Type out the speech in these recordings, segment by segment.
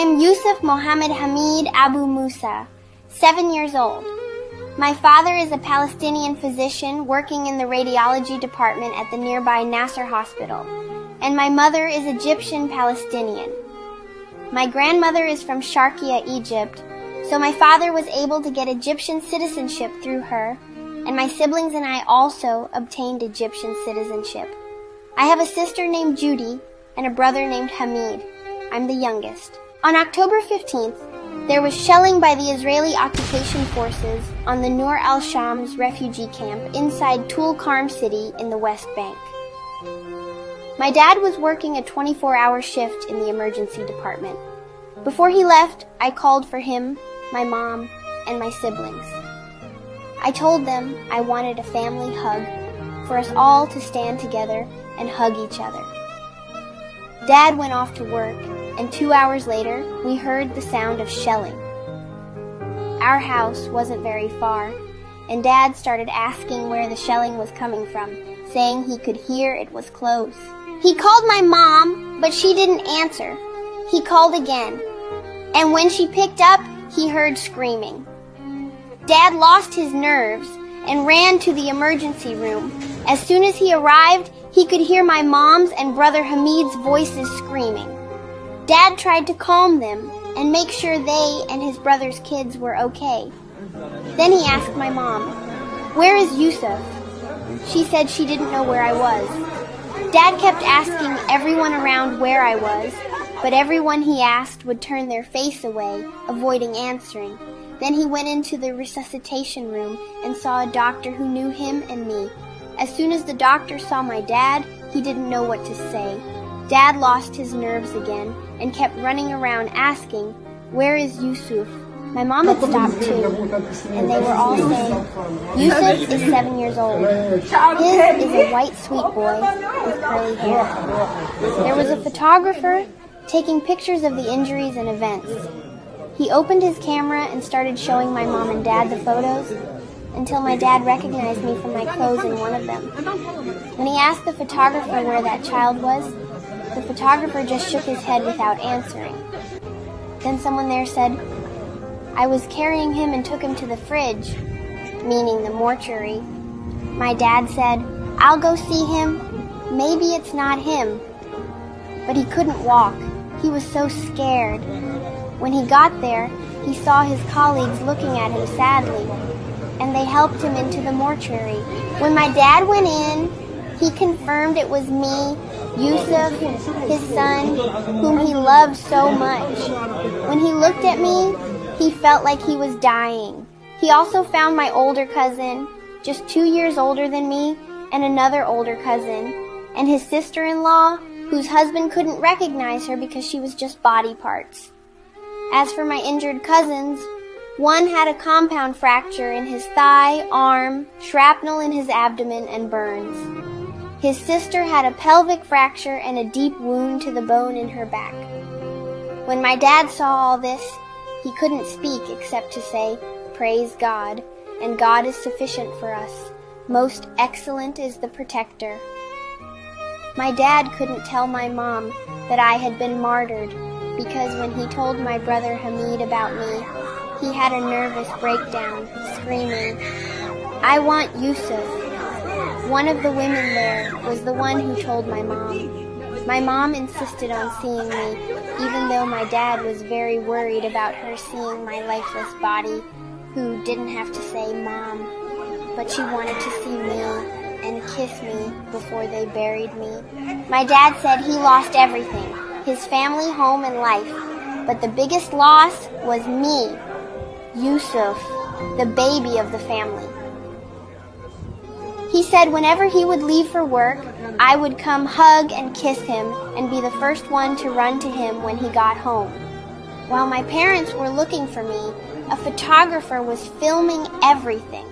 I'm Yusef Mohammed Hamid Abu Musa, 7 years old. My father is a Palestinian physician working in the radiology department at the nearby Nasser Hospital, and my mother is Egyptian Palestinian. My grandmother is from Sharqiya, Egypt, so my father was able to get Egyptian citizenship through her, and my siblings and I also obtained Egyptian citizenship. I have a sister named Judy and a brother named Hamid. I'm the youngest. On October 15th, there was shelling by the Israeli occupation forces on the Nur al-Shams refugee camp inside Tulkarm city in the West Bank. My dad was working a 24-hour shift in the emergency department. Before he left, I called for him, my mom, and my siblings. I told them I wanted a family hug, for us all to stand together and hug each other. Dad went off to work, and 2 hours later, we heard the sound of shelling. Our house wasn't very far, and Dad started asking where the shelling was coming from, saying he could hear it was close. He called my mom, but she didn't answer. He called again, and when she picked up, he heard screaming. Dad lost his nerves and ran to the emergency room. As soon as he arrived, he could hear my mom's and brother Hamid's voices screaming. Dad tried to calm them and make sure they and his brother's kids were okay. Then he asked my mom, "Where is Yusef?" She said she didn't know where I was. Dad kept asking everyone around where I was, but everyone he asked would turn their face away, avoiding answering. Then he went into the resuscitation room and saw a doctor who knew him and me. As soon as the doctor saw my dad, he didn't know what to say. Dad lost his nerves again and kept running around asking, "Where is Yusuf?" My mom had stopped too, and they were all saying, "Yusef is 7 years old. His is a white sweet boy with curly hair." There was a photographer taking pictures of the injuries and events. He opened his camera and started showing my mom and dad the photos until my dad recognized me from my clothes in one of them. When he asked the photographer where that child was, the photographer just shook his head without answering. Then someone there said, "I was carrying him and took him to the fridge," meaning the mortuary. My dad said, "I'll go see him. Maybe it's not him." But he couldn't walk. He was so scared. When he got there, he saw his colleagues looking at him sadly, and they helped him into the mortuary. When my dad went in, he confirmed it was me, Yusef, his son, whom he loved so much. When he looked at me, he felt like he was dying. He also found my older cousin, just 2 years older than me, and another older cousin, and his sister-in-law, whose husband couldn't recognize her because she was just body parts. As for my injured cousins, one had a compound fracture in his thigh, arm, shrapnel in his abdomen, and burns. His sister had a pelvic fracture and a deep wound to the bone in her back. When my dad saw all this, he couldn't speak except to say, "Praise God, and God is sufficient for us. Most excellent is the protector." My dad couldn't tell my mom that I had been martyred, because when he told my brother Hamid about me, he had a nervous breakdown, screaming, "I want Yusef." One of the women there was the one who told my mom. My mom insisted on seeing me, even though my dad was very worried about her seeing my lifeless body, who didn't have to say Mom, but she wanted to see me and kiss me before they buried me. My dad said he lost everything, his family, home, and life, but the biggest loss was me, Yusef, the baby of the family. He said whenever he would leave for work, I would come hug and kiss him and be the first one to run to him when he got home. While my parents were looking for me, a photographer was filming everything.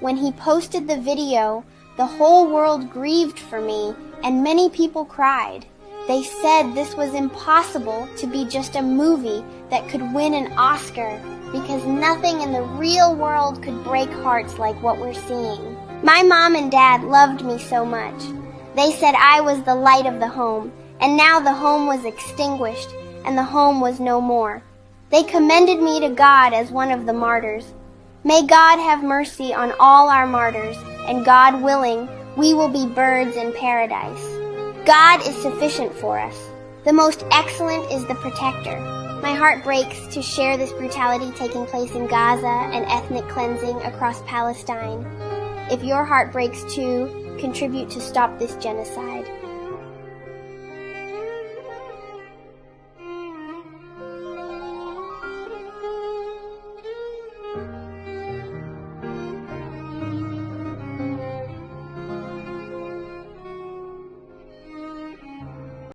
When he posted the video, the whole world grieved for me and many people cried. They said this was impossible to be just a movie that could win an Oscar because nothing in the real world could break hearts like what we're seeing. My mom and dad loved me so much. They said I was the light of the home, and now the home was extinguished. and the home was no more. They commended me to God as one of the martyrs. May God have mercy on all our martyrs, and God willing, we will be birds in paradise. God is sufficient for us. The most excellent is the protector. My heart breaks to share this brutality taking place in Gaza and ethnic cleansing across Palestine. If your heart breaks too, contribute to stop this genocide.